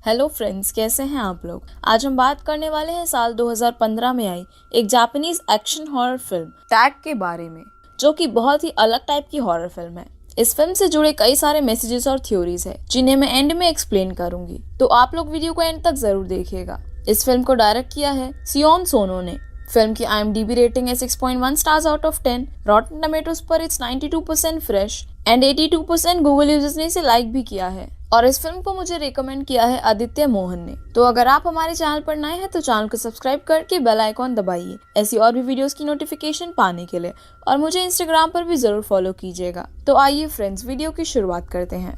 Hello friends, कैसे हैं आप लोग। आज हम बात करने वाले हैं साल 2015 में आई एक Japanese action horror film tag के बारे में, जो कि बहुत ही अलग टाइप की हॉरर फिल्म है। इस फिल्म से जुड़े कई सारे मैसेजेस और थ्योरीज है जिन्हें मैं एंड में एक्सप्लेन करूंगी, तो आप लोग वीडियो को एंड तक जरूर देखिएगा। इस फिल्म को डायरेक्ट किया है सियोन सोनो ने। फिल्म की IMDb रेटिंग है 6.1 stars out of 10। Rotten Tomatoes पर it's 92% fresh and 82% Google users ने इसे लाइक भी किया है। और इस फिल्म को मुझे रिकमेंड किया है आदित्य मोहन ने। तो अगर आप हमारे चैनल पर नए हैं तो चैनल को सब्सक्राइब करके बेल आइकॉन दबाइए ऐसी और भी वीडियोस की नोटिफिकेशन पाने के लिए, और मुझे इंस्टाग्राम पर भी जरूर फॉलो कीजिएगा। तो आइए फ्रेंड्स, वीडियो की शुरुआत करते हैं।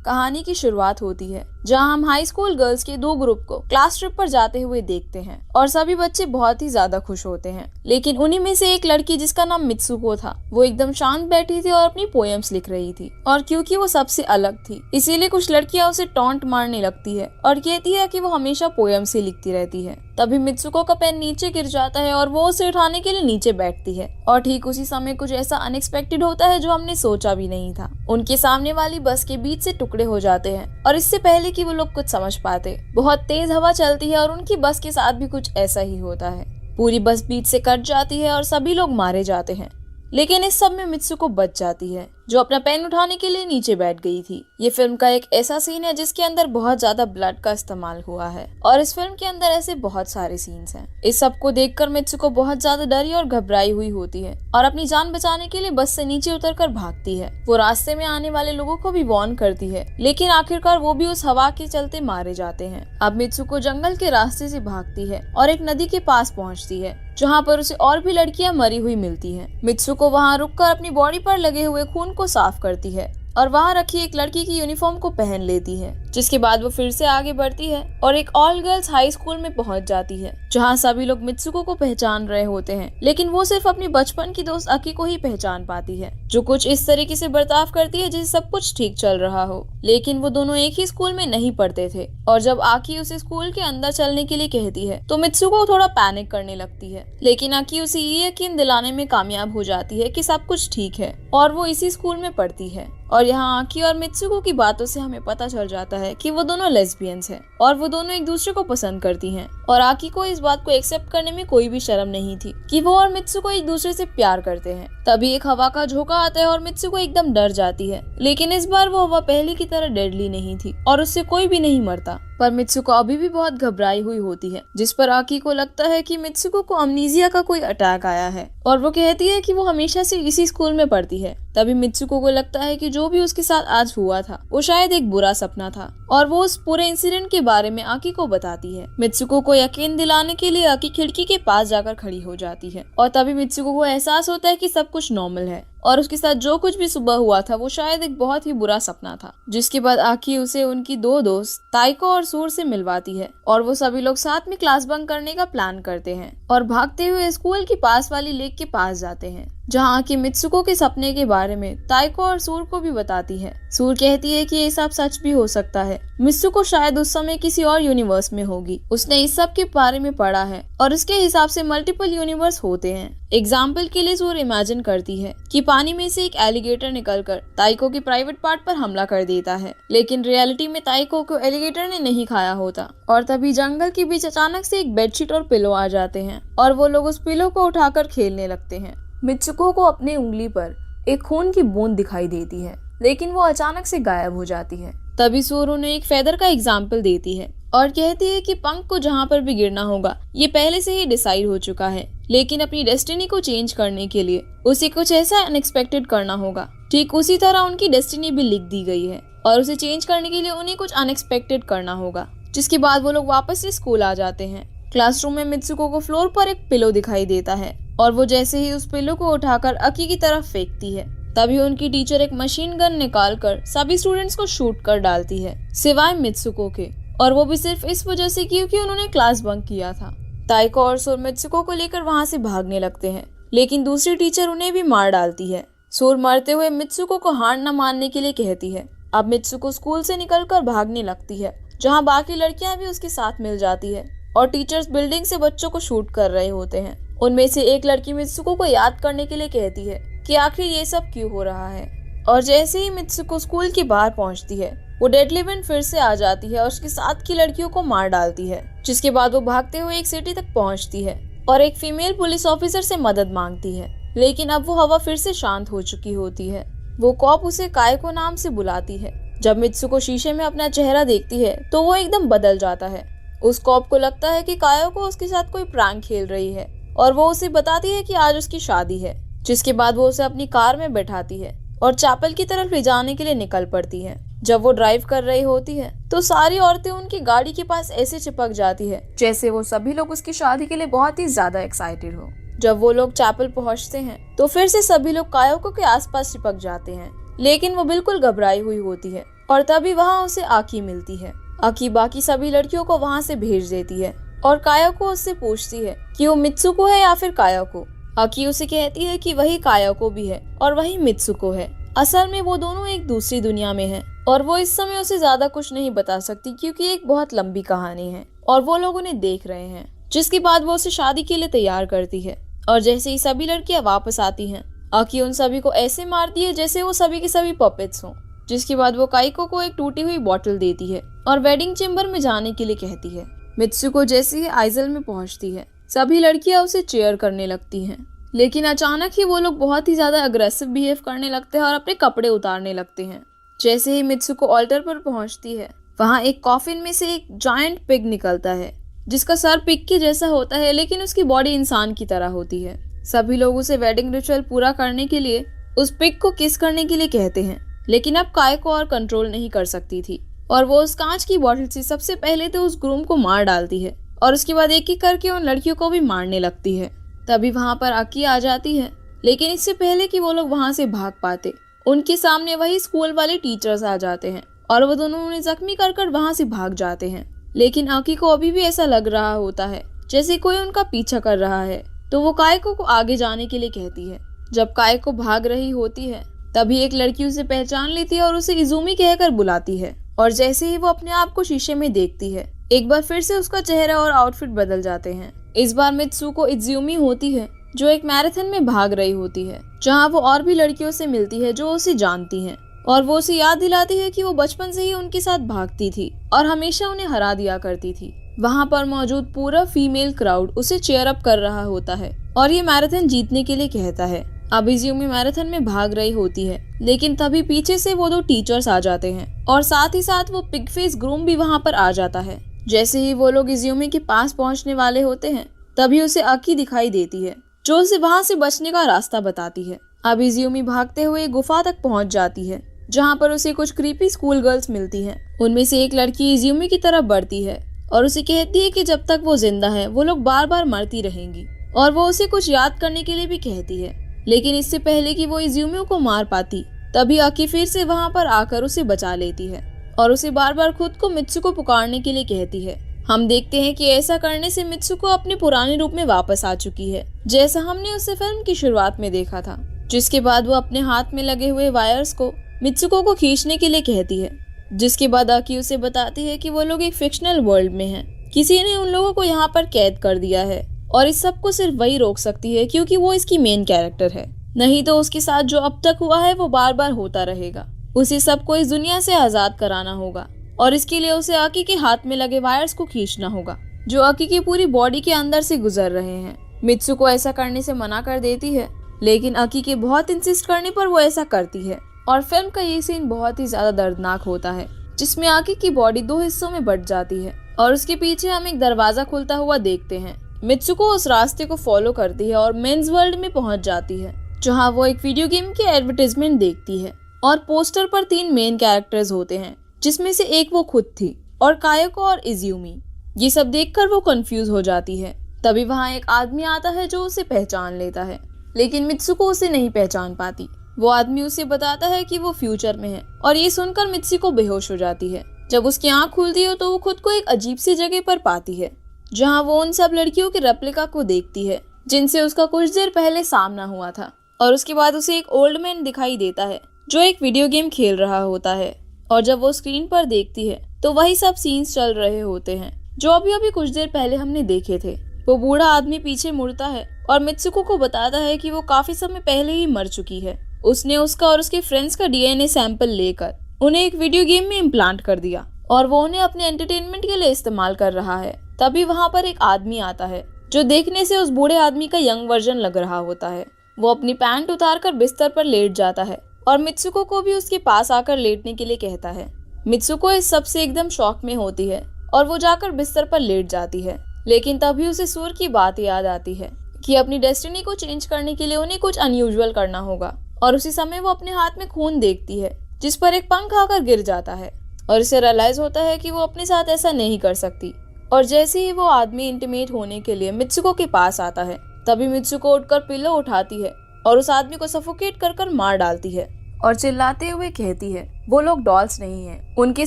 कहानी की शुरुआत होती है जहां हम हाई स्कूल गर्ल्स के दो ग्रुप को क्लास ट्रिप पर जाते हुए देखते हैं, और सभी बच्चे बहुत ही ज्यादा खुश होते हैं। लेकिन उन्हीं में से एक लड़की, जिसका नाम मित्सुको था, वो एकदम शांत बैठी थी और अपनी पोएम्स लिख रही थी। और क्योंकि वो सबसे अलग थी, इसीलिए कुछ लड़कियां उसे टॉन्ट मारने लगती है और कहती है कि वो हमेशा पोएम्स ही लिखती रहती है। तभी मित्सुको का पेन नीचे गिर जाता है और वो उसे उठाने के लिए नीचे बैठती है, और ठीक उसी समय कुछ ऐसा अनएक्सपेक्टेड होता है जो हमने सोचा भी नहीं था। उनके सामने वाली बस के बीच से टुकड़े हो जाते हैं, और इससे पहले कि वो लोग कुछ समझ पाते, बहुत तेज हवा चलती है और उनकी बस के साथ भी कुछ ऐसा ही होता है। पूरी बस बीच से कट जाती है और सभी लोग मारे जाते हैं। लेकिन इस सब में मित्सुको बच जाती है, जो अपना पेन उठाने के लिए नीचे बैठ गई थी। ये फिल्म का एक ऐसा सीन है जिसके अंदर बहुत ज्यादा ब्लड का इस्तेमाल हुआ है, और इस फिल्म के अंदर ऐसे बहुत सारे सीन्स हैं। इस सब को देखकर मित्सुको बहुत ज्यादा डरी और घबराई हुई होती है और अपनी जान बचाने के लिए बस से नीचे उतरकर भागती है। वो रास्ते में आने वाले लोगों को भी वार्न करती है, लेकिन आखिरकार वो भी उस हवा के चलते मारे जाते हैं। अब मित्सुको जंगल के रास्ते से भागती है और एक नदी के पास पहुंचती है, जहाँ पर उसे और भी लड़कियां मरी हुई मिलती हैं। मित्सुको वहाँ रुककर अपनी बॉडी पर लगे हुए खून को साफ करती है और वहाँ रखी एक लड़की की यूनिफॉर्म को पहन लेती है, जिसके बाद वो फिर से आगे बढ़ती है और एक ऑल गर्ल्स हाई स्कूल में पहुंच जाती है, जहाँ सभी लोग मित्सुको को पहचान रहे होते हैं। लेकिन वो सिर्फ अपनी बचपन की दोस्त अकी को ही पहचान पाती है, जो कुछ इस तरीके से बर्ताव करती है जैसे सब कुछ ठीक चल रहा हो। लेकिन वो दोनों एक ही स्कूल में नहीं पढ़ते थे, और जब आकी उसे स्कूल के अंदर चलने के लिए कहती है तो मित्सुको थोड़ा पैनिक करने लगती है। लेकिन आकी उसे ये यकीन दिलाने में कामयाब हो जाती है कि सब कुछ ठीक है और वो इसी स्कूल में पढ़ती है। और यहाँ आकी और मित्सुको की बातों से हमें पता चल जाता है कि वो दोनों लेस्बियंस हैं और वो दोनों एक दूसरे को पसंद करती हैं। और आकी को इस बात को एक्सेप्ट करने में कोई भी शर्म नहीं थी कि वो और मित्सुको एक दूसरे से प्यार करते हैं। तभी एक हवा का झोंका आता है और मित्सुको एकदम डर जाती है, लेकिन इस बार वो हवा पहले की तरह डेडली नहीं थी और उससे कोई भी नहीं मरता। पर मित्सुको अभी भी बहुत घबराई हुई होती है, जिस पर आकी को लगता है कि मित्सुको को अमनीजिया का कोई अटैक आया है, और वो कहती है कि वो हमेशा से इसी स्कूल में पढ़ती है। तभी मित्सुको को लगता है कि जो भी उसके साथ आज हुआ था वो शायद एक बुरा सपना था, और वो उस पूरे इंसिडेंट के बारे में आकी को बताती है। मित्सुको को यकीन दिलाने के लिए आकी खिड़की के पास जाकर खड़ी हो जाती है, और तभी मित्सुको को एहसास होता है कि सब कुछ नॉर्मल है और उसके साथ जो कुछ भी सुबह हुआ था वो शायद एक बहुत ही बुरा सपना था। जिसके बाद आकी उसे उनकी दो दोस्त ताइको और सूर से मिलवाती है, और वो सभी लोग साथ में क्लास बंक करने का प्लान करते हैं और भागते हुए स्कूल के पास वाली लेक के पास जाते हैं, जहाँ आकी मित्सुको के सपने के बारे में ताइको और सूर को भी बताती है। सूर कहती है कि ये सब सच भी हो सकता है, मित्सुको शायद उस समय किसी और यूनिवर्स में होगी, उसने इस सब के बारे में पढ़ा है और इसके हिसाब से मल्टीपल यूनिवर्स होते हैं। एग्जाम्पल के लिए सूर इमेजिन करती है कि पानी में से एक एलिगेटर निकलकर ताइको की प्राइवेट पार्ट पर हमला कर देता है, लेकिन रियलिटी में ताइको को एलिगेटर ने नहीं खाया होता। और तभी जंगल के बीच अचानक से एक बेडशीट और पिलो आ जाते हैं और वो लोग उस पिलो को उठाकर खेलने लगते हैं। मित्सुको को अपनी उंगली पर एक खून की बूंद दिखाई देती है, लेकिन वो अचानक से गायब हो जाती है। तभी सूर उन्हें एक फेदर का एग्जाम्पल देती है और कहती है कि पंख को जहाँ पर भी गिरना होगा ये पहले से ही डिसाइड हो चुका है, लेकिन अपनी डेस्टिनी को चेंज करने के लिए उसे कुछ ऐसा अनएक्सपेक्टेड करना होगा। ठीक उसी तरह उनकी डेस्टिनी भी लिख दी गई है और उसे चेंज करने के लिए उन्हें कुछ अनएक्सपेक्टेड करना होगा। जिसके बाद वो लोग वापस से स्कूल आ जाते हैं। क्लासरूम में मित्सुको को फ्लोर पर एक पिलो दिखाई देता है, और वो जैसे ही उस पिलो को उठाकर अकी की तरफ फेंकती है, तभी उनकी टीचर एक मशीन गन निकालकर सभी स्टूडेंट्स को शूट कर डालती है, सिवाय मित्सुको के, और वो भी सिर्फ इस वजह से क्योंकि उन्होंने क्लास बंक किया था। ताइको और सूर मित्सुको को लेकर वहाँ से भागने लगते हैं, लेकिन दूसरी टीचर उन्हें भी मार डालती है। सूर मरते हुए मित्सुको को हार न मानने के लिए कहती है। अब मित्सुको स्कूल से निकलकर भागने लगती है, जहाँ बाकी लड़कियां भी उसके साथ मिल जाती है, और टीचर्स बिल्डिंग से बच्चों को शूट कर रहे होते हैं। उनमें से एक लड़की मित्सुको को याद करने के लिए कहती है कि आखिर ये सब क्यों हो रहा है। और जैसे ही मित्सुको स्कूल के बाहर पहुंचती है, वो डेडली विंड फिर से आ जाती है और उसके साथ की लड़कियों को मार डालती है। जिसके बाद वो भागते हुए एक सिटी तक पहुंचती है और एक फीमेल पुलिस ऑफिसर से मदद मांगती है। लेकिन अब वो हवा फिर से शांत हो चुकी होती है। वो कॉप उसे कायको नाम से बुलाती है। जब मित्सुको शीशे में अपना चेहरा देखती है तो वो एकदम बदल जाता है। उस कॉप को लगता है कि कायको उसके साथ कोई प्रैंक खेल रही है और वो उसे बताती है कि आज उसकी शादी है। जिसके बाद वो उसे अपनी कार में बैठाती है और चैपल की तरफ ले जाने के लिए निकल पड़ती है। जब वो ड्राइव कर रही होती है तो सारी औरतें उनकी गाड़ी के पास ऐसे चिपक जाती है जैसे वो सभी लोग उसकी शादी के लिए बहुत ही ज्यादा एक्साइटेड हो। जब वो लोग चैपल पहुंचते हैं तो फिर से सभी लोग कायको के आसपास चिपक जाते हैं, लेकिन वो बिल्कुल घबराई हुई होती है और तभी वहाँ उसे आकी मिलती है। आकी बाकी सभी लड़कियों को वहाँ से भेज देती है और कायको उससे पूछती है कि वो मित्सुको है या फिर कायको। आकी उसे कहती है कि वही कायको भी है और वही मित्सुको है। असल में वो दोनों एक दूसरी दुनिया में हैं और वो इस समय उसे ज्यादा कुछ नहीं बता सकती क्योंकि एक बहुत लंबी कहानी है और वो लोग उन्हें देख रहे हैं। जिसके बाद वो उसे शादी के लिए तैयार करती है और जैसे ही सभी लड़कियां वापस आती हैं, आकी उन सभी को ऐसे मारती है जैसे वो सभी के सभी पपेट्स हों। जिसके बाद वो काइको को एक टूटी हुई बोतल देती है और वेडिंग चेम्बर में जाने के लिए कहती है। मित्सुको जैसे ही आइजल में पहुंचती है, सभी लड़कियां उसे चेयर करने लगती हैं, लेकिन अचानक ही वो लोग बहुत ही ज्यादा अग्रेसिव बिहेव करने लगते हैं और अपने कपड़े उतारने लगते हैं। जैसे ही मित्सुको ऑल्टर पर पहुंचती है, वहाँ एक कॉफिन में से एक जायंट पिग निकलता है जिसका सर पिग के जैसा होता है लेकिन उसकी बॉडी इंसान की तरह होती है। सभी लोग उसे वेडिंग रिचुअल पूरा करने के लिए उस पिग को किस करने के लिए कहते हैं, लेकिन अब कायको और कंट्रोल नहीं कर सकती थी और वो उस कांच की बोतल से सबसे पहले तो उस ग्रूम को मार डालती है और उसके बाद एक एक करके उन लड़कियों को भी मारने लगती है। तभी वहाँ पर आकी आ जाती है, लेकिन इससे पहले कि वो लोग वहाँ से भाग पाते, उनके सामने वही स्कूल वाले टीचर्स आ जाते हैं और वो दोनों उन्हें जख्मी कर वहाँ से भाग जाते हैं। लेकिन आकी को अभी भी ऐसा लग रहा होता है जैसे कोई उनका पीछा कर रहा है, तो वो कायको को आगे जाने के लिए कहती है। जब कायको भाग रही होती है तभी एक लड़की उसे पहचान लेती है और उसे इजुमी कहकर बुलाती है और जैसे ही वो अपने आप को शीशे में देखती है, एक बार फिर से उसका चेहरा और आउटफिट बदल जाते हैं। इस बार मित्सुको इजुमी होती है जो एक मैराथन में भाग रही होती है, जहाँ वो और भी लड़कियों से मिलती है जो उसे जानती हैं और वो उसे याद दिलाती है कि वो बचपन से ही उनके साथ भागती थी और हमेशा उन्हें हरा दिया करती थी। वहाँ पर मौजूद पूरा फीमेल क्राउड उसे चेयर अप कर रहा होता है और ये मैराथन जीतने के लिए कहता है। अब इजुमी मैराथन में भाग रही होती है, लेकिन तभी पीछे से वो दो टीचर्स आ जाते हैं और साथ ही साथ वो पिग फेस ग्रूम भी वहाँ पर आ जाता है। जैसे ही वो लोग इजुमी के पास पहुँचने वाले होते हैं, तभी उसे आकी दिखाई देती है जो उसे वहाँ से बचने का रास्ता बताती है। अब इजुमी भागते हुए गुफा तक पहुँच जाती है, जहाँ पर उसे कुछ क्रीपी स्कूल गर्ल्स मिलती हैं। उनमें से एक लड़की इजुमी की तरफ बढ़ती है और उसे कहती है कि जब तक वो जिंदा है वो लोग बार बार मरती रहेंगी और वो उसे कुछ याद करने के लिए भी कहती है। लेकिन इससे पहले कि वो इजुमी को मार पाती, तभी आकी फिर से वहाँ पर आकर उसे बचा लेती है और उसे बार बार खुद को मित्सुको पुकारने के लिए कहती है। हम देखते हैं कि ऐसा करने से मित्सुको अपने पुराने रूप में वापस आ चुकी है, जैसा हमने उसे फिल्म की शुरुआत में देखा था। जिसके बाद वो अपने हाथ में लगे हुए वायर्स को मित्सुको को खींचने के लिए कहती है। जिसके बाद आकी उसे बताती है कि वो लोग एक फिक्शनल वर्ल्ड में हैं। किसी ने उन लोगों को यहाँ पर कैद कर दिया है और इस सब को सिर्फ वही रोक सकती है क्योंकि वो इसकी मेन कैरेक्टर है। नहीं तो उसके साथ जो अब तक हुआ है वो बार बार होता रहेगा। उसे सबको इस दुनिया से आजाद कराना होगा और इसके लिए उसे आकी के हाथ में लगे वायर्स को खींचना होगा जो आकी की पूरी बॉडी के अंदर से गुजर रहे हैं। मित्सुको ऐसा करने से मना कर देती है, लेकिन आकी के बहुत इंसिस्ट करने पर वो ऐसा करती है और फिल्म का ये सीन बहुत ही ज्यादा दर्दनाक होता है, जिसमें आकी की बॉडी दो हिस्सों में बट जाती है और उसके पीछे हम एक दरवाजा खुलता हुआ देखते हैं। मित्सुको उस रास्ते को फॉलो करती है और मेंस वर्ल्ड में पहुंच जाती है, जहां वो एक वीडियो गेम की एडवर्टाइजमेंट देखती है और पोस्टर पर 3 मेन कैरेक्टर्स होते हैं, जिसमें से एक वो खुद थी और कायको और इजुमी। ये सब देखकर वो कंफ्यूज हो जाती है। तभी वहाँ एक आदमी आता है जो उसे पहचान लेता है, लेकिन मित्सुको उसे नहीं पहचान पाती। वो आदमी उसे बताता है कि वो फ्यूचर में है और ये सुनकर मित्सुको बेहोश हो जाती है। जब उसकी आंख खुलती है तो वो खुद को एक अजीब सी जगह पर पाती है, जहाँ वो उन सब लड़कियों के रेप्लिका को देखती है जिनसे उसका कुछ देर पहले सामना हुआ था। और उसके बाद उसे एक ओल्ड मैन दिखाई देता है जो एक वीडियो गेम खेल रहा होता है और जब वो स्क्रीन पर देखती है तो वही सब सीन्स चल रहे होते हैं जो अभी अभी कुछ देर पहले हमने देखे थे। वो बूढ़ा आदमी पीछे मुड़ता है और मित्सुको को बताता है कि वो काफी समय पहले ही मर चुकी है। उसने उसका और उसके फ्रेंड्स का डीएनए सैंपल लेकर उन्हें एक वीडियो गेम में इम्प्लांट कर दिया और वो उन्हें अपने एंटरटेनमेंट के लिए इस्तेमाल कर रहा है। तभी वहाँ पर एक आदमी आता है जो देखने से उस बूढ़े आदमी का यंग वर्जन लग रहा होता है। वो अपनी पैंट उतारकर बिस्तर पर लेट जाता है और मित्सुको को भी उसके पास आकर लेटने के लिए कहता है। मित्सुको इस सब से एकदम शॉक में होती है और वो जाकर बिस्तर पर लेट जाती है। लेकिन तभी उसे सूर की बात याद आती है कि अपनी डेस्टिनी को चेंज करने के लिए उन्हें कुछ अनयूजुअल करना होगा। और उसी समय वो अपने हाथ में खून देखती है जिस पर एक पंख आकर गिर जाता है और इसे रियलाइज होता है कि वो अपने साथ ऐसा नहीं कर सकती। और जैसे ही वो आदमी इंटीमेट होने के लिए मित्सुको के पास आता है, तभी मित्सुको उठकर पिलो उठाती है और उस आदमी को सफोकेट कर मार डालती है और चिल्लाते हुए कहती है, वो लोग डॉल्स नहीं हैं, उनके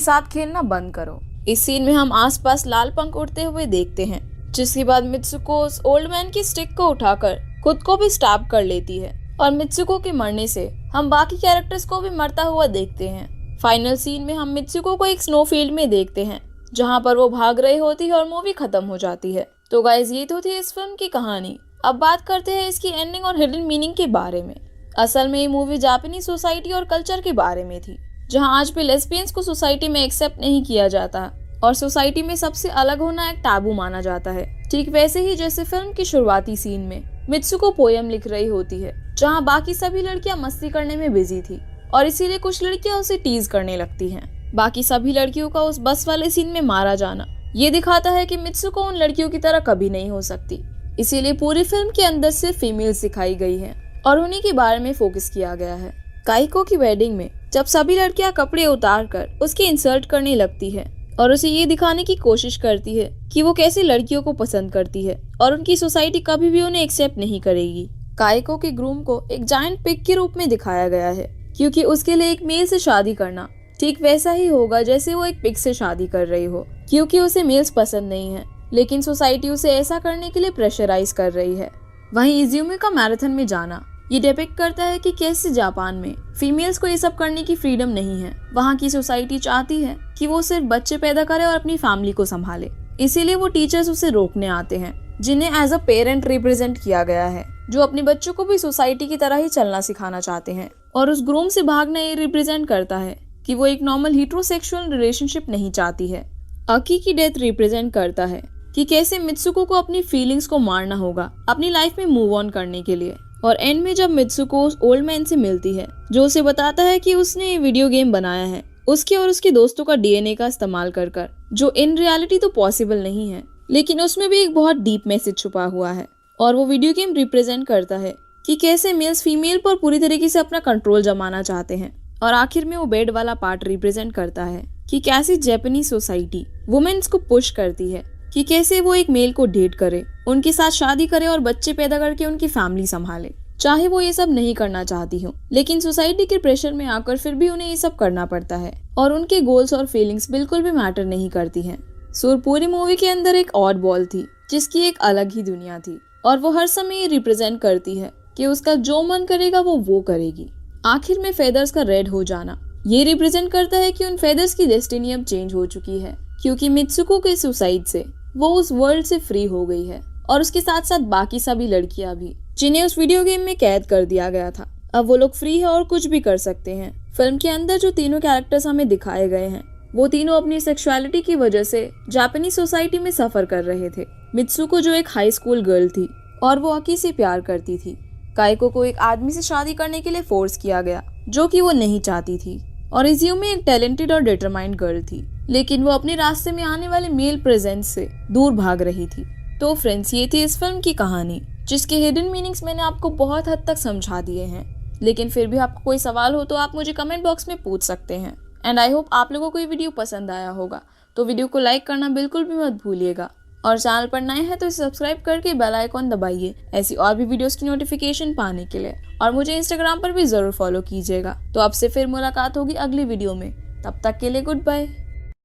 साथ खेलना बंद करो। इस सीन में हम आसपास लाल पंख उड़ते हुए देखते हैं, जिसके बाद मित्सुको उस ओल्ड मैन की स्टिक को उठाकर खुद को भी स्टैब कर लेती है और मित्सुको के मरने से हम बाकी कैरेक्टर्स को भी मरता हुआ देखते हैं। फाइनल सीन में हम मित्सुको को एक स्नो फील्ड में देखते हैं जहाँ पर वो भाग रही होती है और मूवी खत्म हो जाती है। तो गाइज, ये तो थी इस फिल्म की कहानी। अब बात करते हैं इसकी एंडिंग और हिडन मीनिंग के बारे में। असल में ये मूवी जापानी सोसाइटी और कल्चर के बारे में थी, जहाँ आज भी लेस्बियंस को सोसाइटी में एक्सेप्ट नहीं किया जाता और सोसाइटी में सबसे अलग होना एक टैबू माना जाता है। ठीक वैसे ही जैसे फिल्म की शुरुआती सीन में मित्सुको पोयम लिख रही होती है, जहाँ बाकी सभी लड़कियां मस्ती करने में बिजी थी और इसीलिए कुछ लड़कियां उसे टीज करने लगती हैं। बाकी सभी लड़कियों का उस बस वाले सीन में मारा जाना ये दिखाता है कि मित्सुको उन लड़कियों की तरह कभी नहीं हो सकती। इसीलिए पूरी फिल्म के अंदर सिर्फ फीमेल्स दिखाई गई हैं और उन्हीं के बारे में फोकस किया गया है। काइको की वेडिंग में जब सभी लड़कियां कपड़े उतार कर उसकी इंसल्ट करने लगती है और उसे ये दिखाने की कोशिश करती है कि वो कैसे लड़कियों को पसंद करती है और उनकी सोसाइटी कभी भी उन्हें एक्सेप्ट नहीं करेगी। काइको के ग्रूम को एक जायंट पिग के रूप में दिखाया गया है, क्योंकि उसके लिए एक मेल से शादी करना ठीक वैसा ही होगा जैसे वो एक पिग से शादी कर रही हो, क्योंकि उसे मेल्स पसंद नहीं है, लेकिन सोसाइटी उसे ऐसा करने के लिए प्रेशराइज कर रही है। वहीं इज्यूमे का मैराथन में जाना ये डिपिक्ट करता है कि कैसे जापान में फीमेल्स को ये सब करने की फ्रीडम नहीं है। वहाँ की सोसाइटी चाहती है कि वो सिर्फ बच्चे पैदा करे और अपनी फैमिली को संभाले, इसीलिए वो टीचर्स उसे रोकने आते हैं, जिन्हें एज अ पेरेंट रिप्रेजेंट किया गया है, जो अपने बच्चों को भी सोसाइटी की तरह ही चलना सिखाना चाहते हैं। और उस ग्रूम से भागना ये रिप्रेजेंट करता है कि वो एक नॉर्मल हेटेरोसेक्सुअल रिलेशनशिप नहीं चाहती है। अकी की डेथ रिप्रेजेंट करता है कि कैसे मित्सुको को अपनी फीलिंग्स को मारना होगा अपनी लाइफ में मूव ऑन करने के लिए। और एंड में जब मित्सुको उस ओल्ड मैन से मिलती है जो उसे बताता है कि उसने ये वीडियो गेम बनाया है उसके और उसके दोस्तों का डीएनए का इस्तेमाल कर, जो इन रियलिटी तो पॉसिबल नहीं है, लेकिन उसमें भी एक बहुत डीप मैसेज छुपा हुआ है। और वो वीडियो गेम रिप्रेजेंट करता है कि कैसे मेल्स फीमेल पर पूरी तरीके से अपना कंट्रोल जमाना चाहते हैं। और आखिर में वो बेड वाला पार्ट रिप्रेजेंट करता है कि कैसे जापानीज सोसाइटी वुमेन्स को पुश करती है कि कैसे वो एक मेल को डेट करे, उनके साथ शादी करे और बच्चे पैदा करके उनकी फैमिली संभाले, चाहे वो ये सब नहीं करना चाहती हो, लेकिन सोसाइटी के प्रेशर में आकर फिर भी उन्हें ये सब करना पड़ता है और उनके गोल्स और फीलिंग्स बिल्कुल भी मैटर नहीं करती हैं। सो पूरी मूवी के अंदर एक ऑड बॉल थी जिसकी एक अलग ही दुनिया थी और वो हर समय ये रिप्रेजेंट करती है कि उसका जो मन करेगा वो करेगी। आखिर में फेदर्स का रेड हो जाना ये रिप्रेजेंट करता है कि उन फेदर्स की डेस्टिनी अब चेंज हो चुकी है, क्योंकि मित्सुको के सुसाइड से वो उस वर्ल्ड से फ्री हो गई है और उसके साथ साथ बाकी सभी लड़कियां भी, जिन्हें उस वीडियो गेम में कैद कर दिया गया था। अब वो लोग फ्री है और कुछ भी कर सकते हैं। फिल्म के अंदर जो तीनों कैरेक्टर्स हमें दिखाए गए हैं वो तीनों अपनी सेक्सुअलिटी की वजह से जापानी सोसाइटी में सफर कर रहे थे। मित्सुको जो एक हाई स्कूल गर्ल थी और वो अकी से प्यार करती थी। काइको को एक आदमी से शादी करने के लिए फोर्स किया गया जो कि वो नहीं चाहती थी। और इज्यूमे एक टैलेंटेड और डिटरमाइंड गर्ल थी, लेकिन वो अपने रास्ते में आने वाले मेल प्रेजेंस से दूर भाग रही थी। तो फ्रेंड्स, ये थी इस फिल्म की कहानी, जिसके हिडन मीनिंग्स मैंने आपको बहुत हद तक समझा दिए हैं। लेकिन फिर भी आपको कोई सवाल हो तो आप मुझे कमेंट बॉक्स में पूछ सकते हैं। एंड आई होप आप लोगों को ये वीडियो पसंद आया होगा, तो वीडियो को लाइक करना बिल्कुल भी मत भूलिएगा। और चैनल पर नए हैं तो इसे सब्सक्राइब करके बेल आइकॉन दबाइए ऐसी और भी वीडियोस की नोटिफिकेशन पाने के लिए। और मुझे इंस्टाग्राम पर भी जरूर फॉलो कीजिएगा। तो आपसे फिर मुलाकात होगी अगली वीडियो में, तब तक के लिए गुड बाय।